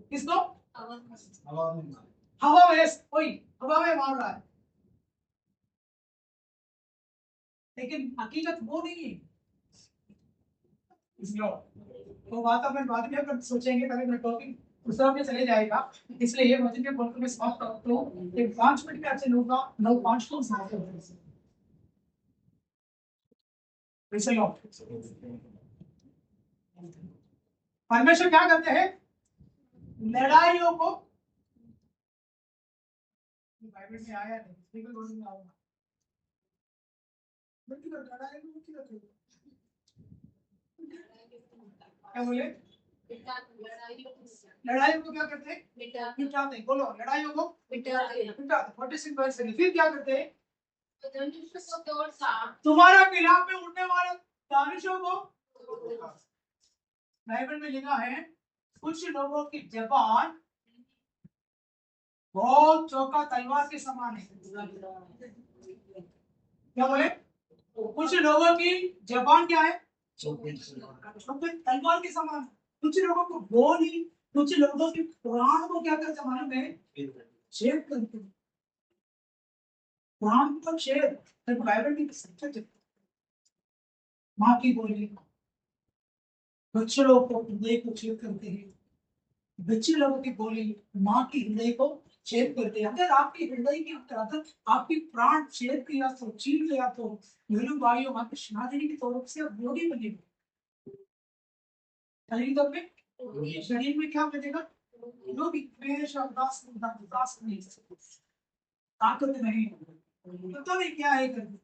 किसको? हवा में, कोई हवा में मार रहा है, लेकिन हकीकत वो नहीं है। तो बात अपन बाद में अपन सोचेंगे, पहले टॉपिक दूसरा में चले जाएगा, इसलिए ये वचन के बोलते में समाप्त करता हूं। एक 5 मिनट में आपसे लूंगा 9:05 को समाप्त होगा। परमेश्वर क्या करते हैं? लड़ाइयों को, बाइबल में आया नहीं, बिल्कुल बोलने में आऊंगा क्या बोले? लड़ाई को क्या करते हैं? मिटाते हैं। बोलो, लड़ाइयों को मिटाते हैं। 46 वर्ष से फिर क्या करते हैं? तुम्हारा खिलाफ में उड़ने वाले दानिशों को। बाइबल में लिखा है कुछ लोगों की जबान बहुत चौका तलवार के समान है। क्या बोले? कुछ लोगों की जबान क्या है? तलवार के समान। कुछ लोगों को गोली, कुछ लोगों के प्राण को क्या करते मालूम है? छेद करते। प्राण को छेद। बाइबल की सच्चाई। माँ की गोली बच्चे लोगों को हृदय को छेद करते हैं। बच्चे लोगों की गोली माँ की हृदय को छेद करते हैं। अगर आपकी हृदय की अगर आपकी प्राण छेद किया तो, छीन गया तो मेरे भाइयों, आपके शादी की तरफ से बॉडी बनेगी। शरीर में क्या बनेगा? लोग नहीं, ताकत नहीं, पता नहीं क्या है करके।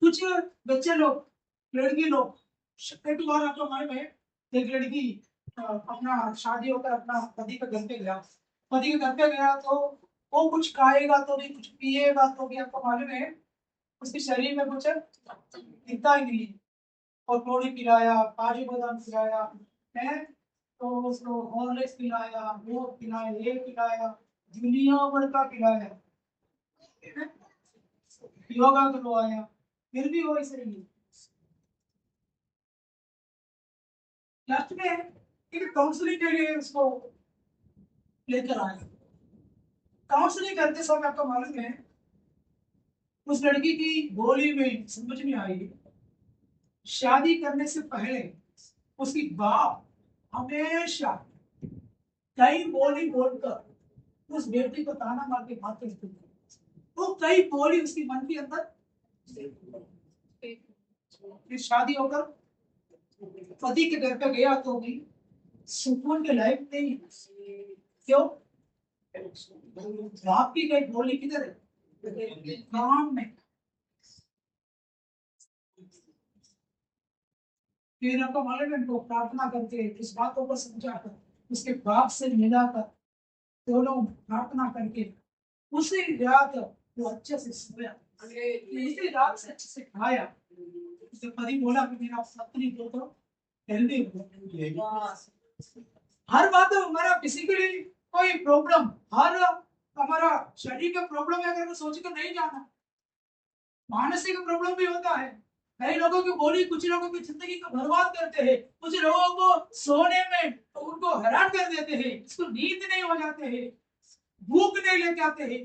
कुछ बच्चे लोग, लड़की लोग, एक बार आपको मालूम है एक लड़की अपना शादी होकर अपना पति के घर पे गया। पति के घर पे गया तो वो कुछ खाएगा तो भी, कुछ पिएगा तो भी, आपको मालूम है उसके शरीर में कुछ दिखता ही नहीं। और पौड़ी पिलाया, काजू बादाम पिलाया है, तो उसको हॉर्लिक्स पिलाया, वो पिलाया, ये पिलाया, दुनिया भर का पिलाया, योगा करवाया, फिर भी वो ऐसे नहीं। लास्ट में एक काउंसलिंग के लिए उसको लेकर आए। काउंसलिंग करते समय आपको मालूम है उस लड़की की बोली में समझ में आई, शादी करने से पहले उसकी बाप हमेशा कई बोली बोलकर उस बेटी को ताना मार के बात करती थी। वो कई बोली उसकी मन के अंदर। फिर शादी होकर पति के घर पे गया तो भी सुकून के लायक नहीं। क्यों? बाप की कई बोली किधर है? काम में। फिर आपको मालूम है उनको प्रार्थना करके इस बातों को समझाकर उसके बाप से मिलाकर दोनों प्रार्थना करके उसी रात वो अच्छे से सोया, उसी रात से अच्छे से खाया। उसके पति बोला कि मेरा पत्नी तो हेल्दी हो। हर बात हमारा फिजिकली कोई प्रॉब्लम, हर हमारा शरीर का प्रॉब्लम है अगर सोच कर नहीं जाना, मानसिक प्रॉब्लम भी होता है। कई लोगों की बोली कुछ लोगों की जिंदगी को बर्बाद करते हैं, कुछ लोगों को सोने में तो उनको हैरान कर देते हैं, इसको नींद नहीं हो जाते हैं, भूख नहीं ले जाते हैं।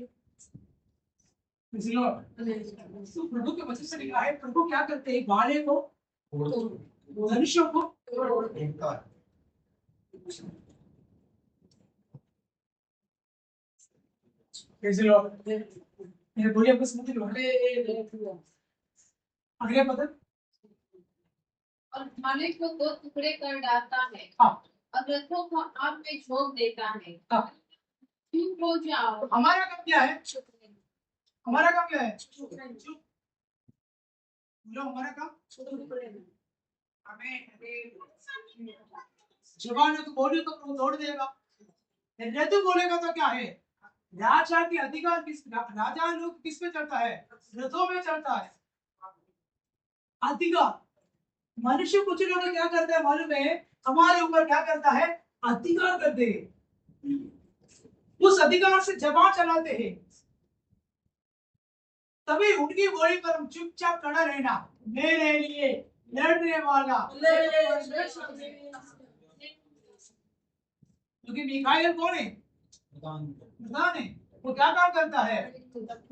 तो प्रभु के वचन से लिखा है प्रभु क्या करते हैं? बाले को, मनुष्यों को मेरे बोलिए बस मत लो। अगले पद। और मालिक को दो टुकड़े कर डालता है हाँ। और रथों को आग में झोंक देता है। हाँ। चुप हो जाओ। हमारा काम क्या है? हमारा काम क्या है? चुप। बोलो हमारा काम हमें जबान है तो बोली तो तोड़ देगा, नहीं तो बोलेगा तो क्या है? राजा के अधिकार किस, राजा लोग किस पे चलता है? रथों में चलता है। अधिकार मनुष्य कुछ लोग क्या करते हैं मालूम है? हमारे ऊपर क्या करता है? अधिकार करते हैं, उस अधिकार से जबान चलाते हैं। तभी उनकी बोली पर हम चुपचाप खड़ा रहना। मेरे लिए लड़ने वाला, क्योंकि मिखाइल कौन है? प्रधान है। वो क्या काम करता है?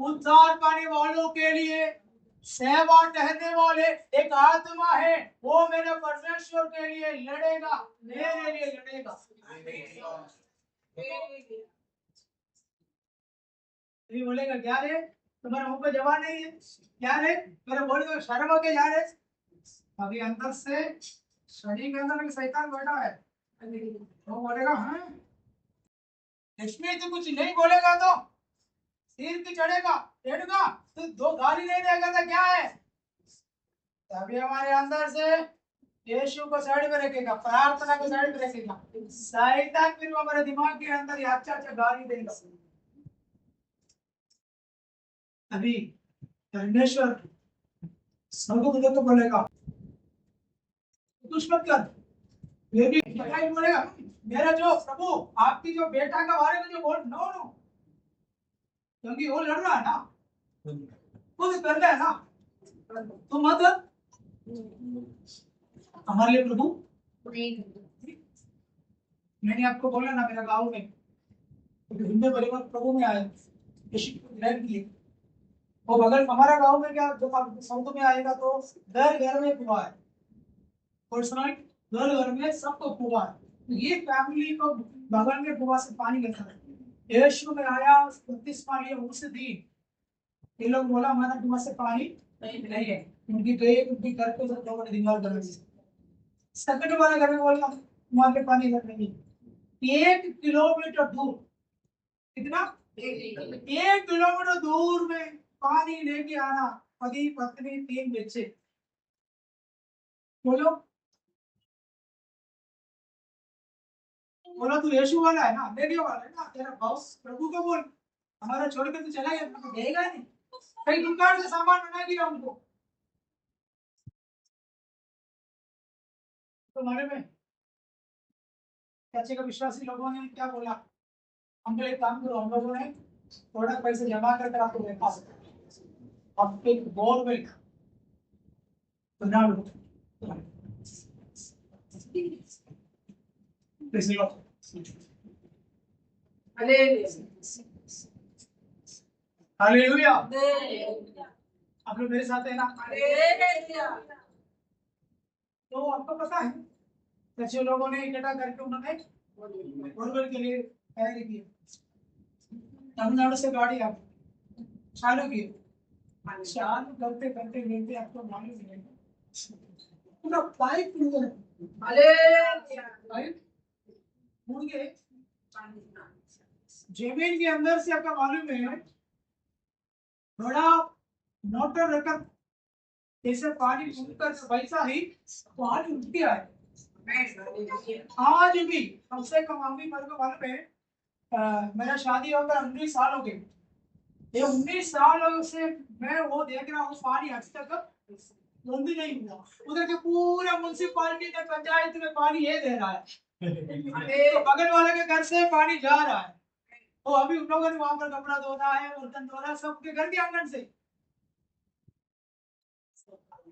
उद्धार पाने वालों के लिए सेवा ठहरने वाले एक आत्मा है, वो मेरे परमेश्वर के लिए लड़ेगा, मेरे लिए लड़ेगा। ये बोलेगा क्या रे तुम्हारे मुंह पे जवान नहीं है? क्या रे मेरे बोले तो शर्म होके जा रहे? अभी अंदर से शरीर के अंदर शैतान बैठा है, वो बोलेगा हाँ इसमें तो कुछ नहीं बोलेगा तो सिर की चढ़ेगा चढ़ेगा तो दो गाली नहीं देगा तो क्या है? तभी हमारे अंदर से यीशु को साइड में रखेगा, प्रार्थना को साइड में रखेगा, शैतान फिर वो हमारे दिमाग के अंदर ये अच्छा अच्छा गाली देगा। अभी परमेश्वर स्वर्ग को बोलेगा कुछ मत कर, ये भी बताइए बोलेगा मेरा जो प्रभु आपकी जो बेटा का बारे में जो बोल नो नो, क्योंकि वो लड़ रहा है ना, खुद कर रहा है ना, तो मत हमारे लिए प्रभु। मैंने आपको बोला ना मेरा गांव में हिंदू परिवार प्रभु में आया यीशु को ग्रहण किए, और अगर हमारा गांव में क्या जो संत में आएगा तो घर घर में हुआ है, पर्सनल घर घर में सबको हुआ है। तो ये फैमिली को बगल में कुआं से पानी लेता है, यीशु में आया 32वां लिए उस दिन ये लोग बोला हमारा कुआं से पानी नहीं है, उनकी गए उनकी घर पे सब लोगों ने दीवार बना दी। सेकंड वाले घर में बोला कुआं के पानी इधर नहीं, 1 किलोमीटर दूर, कितना 1 किलोमीटर दूर में पानी लेके आना, पति पत्नी 3 बच्चे, बोलो बोला तू यीशु वाला है ना, रेडियो वाला है ना, तेरा बॉस प्रभु को बोल हमारा छोड़ के तू चला गया, तो देगा नहीं, कहीं दुकान से सामान मंगा दिया उनको तुम्हारे में। सच्चे का विश्वासी लोगों ने क्या बोला, हम एक काम करो, हम लोगों ने थोड़ा पैसे जमा करके आपको देखा अब एक बोरवेल बना लो, हालेलुया। आप लोग मेरे साथ है ना, तो आपको पता है सच्चे लोगों ने इकट्ठा करके उन्होंने बोरवेल के लिए तैयारी की, तमिलनाडु से गाड़ी आप चालू की, चालू करते करते लेते आपको मालूम नहीं पूरा पाइप टूट गया, पाइप टूट गए, जमीन के अंदर से आपका मालूम है बड़ा मोटर रकम जैसे पानी उठकर वैसा ही पानी उठ गया है। आज भी कम से कम हम भी मेरे को मालूम है मेरा शादी होकर 19 साल हो गए, ये 19 साल से मैं वो देख रहा हूँ पानी आज तक बंद नहीं हुआ, उधर के पूरा म्युनिसिपालिटी ने पंचायत में पानी ये दे रहा है तो बगल वाले के घर से पानी जा रहा है, तो अभी उन लोगों ने वहां पर कपड़ा धोना है, बर्तन धोना, सबके घर के आंगन से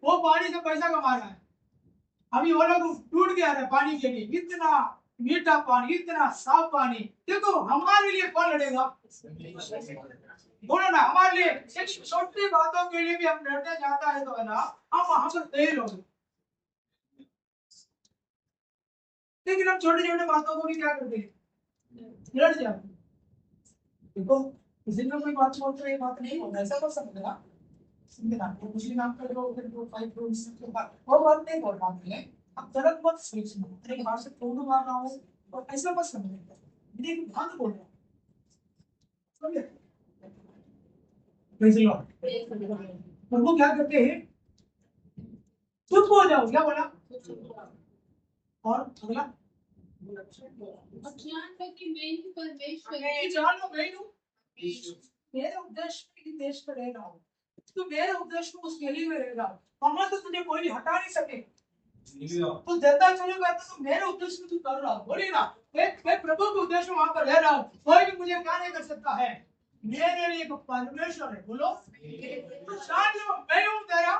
वो पानी से पैसा कमा रहा है। अभी वो लोग टूट गया है पानी के लिए, इतना मीठा पानी, इतना साफ पानी, देखो हमारे लिए कौन लड़ेगा, बोलो ना, हमारे लिए एक छोटी बातों के लिए भी हम लड़ने जाता है तो है ना, हम वहां पर फेल हो गए, लेकिन हम छोटी छोटी बातों को भी क्या करते हैं, लड़ जाते हैं। देखो किसी ने कोई बात बोलते तो ये बात नहीं होता, ऐसा कर समझना समझना, तो मुस्लिम आपका जो 5 रूल्स के बाद वो बात नहीं बोल रहा हूं, अब गलत मत सोचना, तेरे बात से तोड़ मारना हो और ऐसा मत समझना, मेरी बात बोल रहा हूं, समझे? Praise the Lord. प्रभु क्या करते हैं, चुप हो जाओ, क्या बोला, और अगला जान लो कि मैं ही परमेश्वर ये जान लो मैं हूँ, मेरे उद्देश्य में देश में रह रहा हूँ, तो मेरे उद्देश्य में उस गली में रह रहा हूँ, वहां से तुझे कोई हटा नहीं सके, तो जनता चलेगा तो मेरे उद्देश्य में तू कर रहा हूँ, बोलिए ना, मैं प्रभु के उद्देश्य में वहां पर रह रहा हूँ, कोई भी मुझे क्या नहीं कर सकता है, मेरे लिए एक परमेश्वर है, बोलो तो जान लो मैं हूँ तेरा।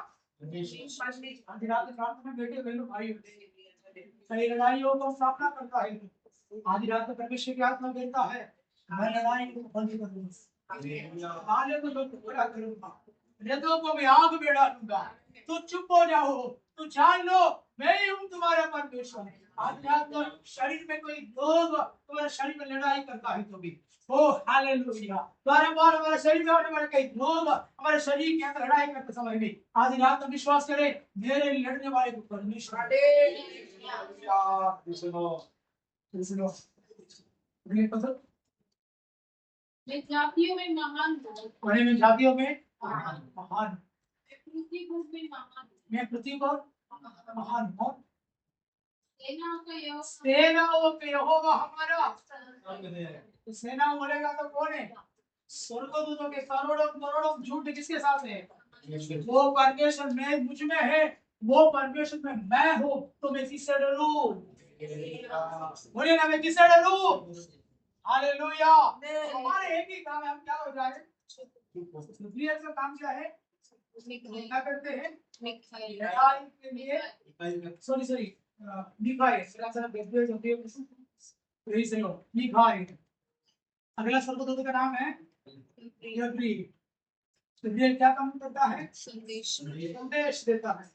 आधी रात प्रार्थना में बैठे बहनों भाई, कई लड़ाइयों का सामना करता है, आधी रात में परमेश्वर की आत्मा कहता है मैं लड़ाई को बंद कर दूंगा, आने को लोग पूरा करूंगा, हृदयों को मैं आग में डालूंगा, तो चुप हो जाओ, तो जान लो मैं ही हूँ तुम्हारा परमेश्वर। आज रात को शरीर में कोई लोग तुम्हारे शरीर में लड़ाई करता है तो भी ओ हालेलुया, बार-बार हमारे शरीर में आने वाले कई लोग हमारे शरीर के अंदर लड़ाई करते समय भी आज रात में विश्वास करें मेरे लड़ने वाले को परमेश्वर। मैं जातियों में महान हूँ, मैं जातियों में महान, पृथ्वी भर में महान हूँ, मैं पृथ्वी पर महान हूँ, सेनाओं के यहोवा हमारा। तो सेना बोलेगा तो कौन है? स्वर्गदूतों के करोड़ों करोड़ों झूठ किसके साथ है? वो परमेश्वर मैं मुझ में है, वो परमेश्वर में मैं हूँ, तो मैं किससे डरूं? बोलिए ना, मैं किससे डरूं? हालेलुया। हमारे एक ही काम है, हम क्या हो जाए? न्यूक्लियर का काम क्या है? क्या करते हैं? लड़ाई के लिए सॉरी निभाए निभाए। अगला स्वर्गदूत का नाम है गब्रिएल। गब्रिएल क्या काम करता है? संदेश देता है।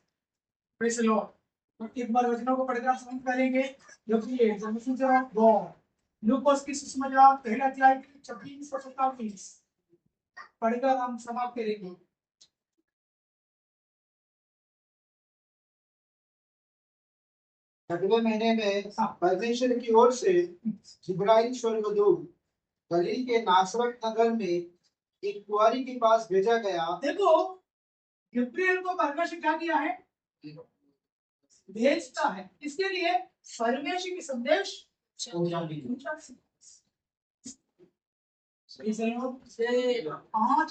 Praise the Lord. एक बार वचनों को पढ़कर समझ करेंगे। Gabriel the messenger of God. लूकोस की सुसमाचार पहला अध्याय 26 और 27 पढ़कर हम समाप्त करेंगे। अगले महीने में परमेश्वर की ओर से जिब्राइल स्वर्गदूत गलील के नासरत नगर में एक कुंवारी के पास भेजा गया। देखो, गब्रिएल को परमेश्वर क्या किया है? भेजता है। इसके लिए परमेश्वर की संदेश आज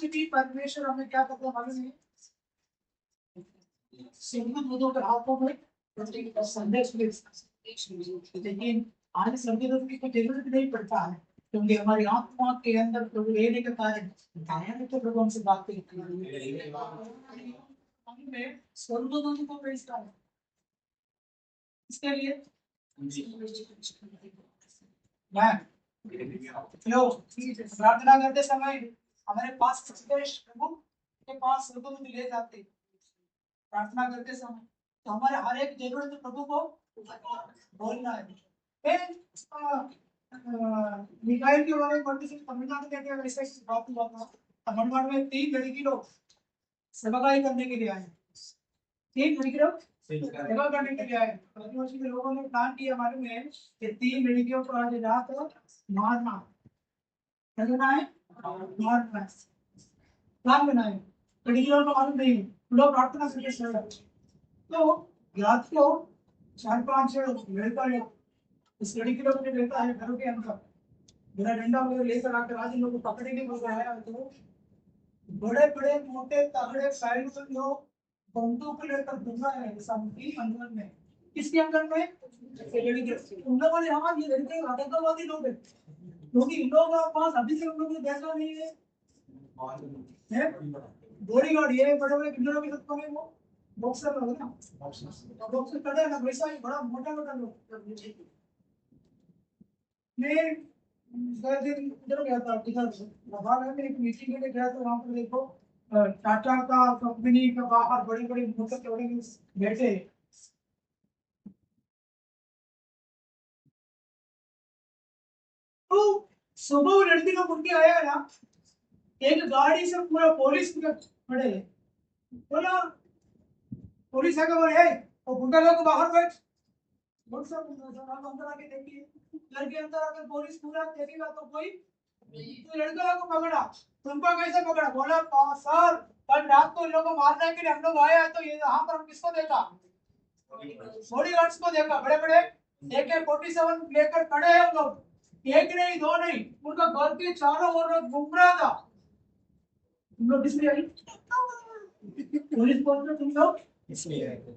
भी परमेश्वर हमें क्या करता है मालूम है? स्वर्गदूतों के हाथों में संदेश भेजता है। लेकिन आज स्वर्गदूत की कोई जरूरत नहीं पड़ता है, क्योंकि हमारी आत्मा के अंदर प्रभु रहने के कारण तो प्रभु हमसे बात करती है। हमें स्वर्गदूत को भेजता है। इसके लिए लो प्रार्थना करते समय हमारे पास संदेश प्रभु के पास स्वर्गदूत ले जाते। प्रार्थना करते समय तो हमारे हर एक जरूरत प्रभु को बोलना है। मिकाइल के बारे में पढ़ते समय तमिलनाडु में क्या वैसे बात हुआ था। तमिलनाडु में 3 लड़की लोग सेवाकाई करने के लिए आए। 3 लड़की लोग सेवा करने के लिए आए। आदिवासी के लोगों ने प्लान किया मालूम है कि 3 लड़कियों को आज रात मारना है, मारना प्लान बनाए। लड़कियों को मालूम नहीं, लोग प्रार्थना करके सो गए। तो रात को 4-5 लड़का लोग इस लड़की लोग ने लेता है घरों के अंदर बड़ा डंडा वगैरह लेकर आकर आज इन लोगों को पकड़ने को आया। तो बड़े बड़े मोटे तगड़े पैर लोग बंदूक लेकर घूम रहे हैं समुद्री अंदर में। किसके अंदर में? उन लोगों ने हाँ ये लड़के आतंकवादी लोग हैं, क्योंकि इन लोगों के पास अभी से उन लोगों ने देखा नहीं है बॉडी गार्ड। ये बड़े बड़े किन्नरों के साथ में वो बॉक्सर लोग ना, बॉक्सर करते हैं ना वैसा ही बड़ा मोटा मोटा लोग। मैं गए दिन इधर गया था, इधर नागालैंड में एक मीटिंग के लिए गया तो वहाँ पर देखो टाटा का कंपनी का बाहर बड़े बड़े मोटर चौड़े बैठे हैं। तो सुबह वो लड़की का मुड़ के आया ना, एक गाड़ी से पूरा पुलिस खड़े है। बोला पुलिस आके बोले है और गुंडा लोग बाहर बैठ। बहुत सब अंदर आके देखिए, लड़के अंदर आकर पुलिस पूरा देखेगा तो कोई तो लड़का को पकड़ा। तुमको कैसे पकड़ा? बोला सर कल रात को इन लोगों को मारने के लिए हम लोग आए हैं, तो ये यहाँ पर हम किसको देखा? बॉडीगार्ड्स को देखा। बड़े बड़े AK-47 लेकर खड़े हैं हम लोग, एक नहीं दो नहीं, उनका घर के चारों ओर घूम रहा था। तुम लोग किसलिए आई? पुलिस पहुंच रहे तुम लोग इसलिए आए।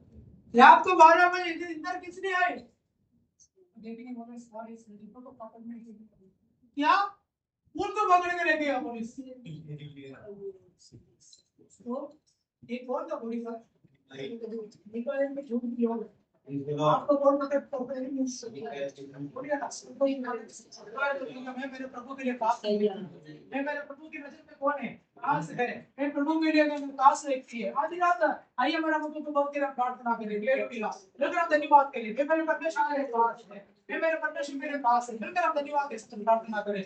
आपको 12 बजे इधर किसने आए? देखने वाले सारे को पकड़ने के लिए क्या उनको पकड़ के लेके गया पुलिस। तो एक और था पुलिस निकाले में झूठ भी हो गया। आपको कौन पकड़ है? मैं मेरे प्रभु के लिए पास है। मैं मेरे प्रभु की नजर में कौन है? पास है। मैं प्रभु के लिए पास रखती है। आज रात आइए मेरा प्रभु को बहुत तेरा प्रार्थना करें। लेकिन हम धन्यवाद करें। मैं मेरे परमेश्वर के पास है, मैं मेरे परमेश्वर के पास है। मिलकर हम धन्यवाद के साथ प्रार्थना करें।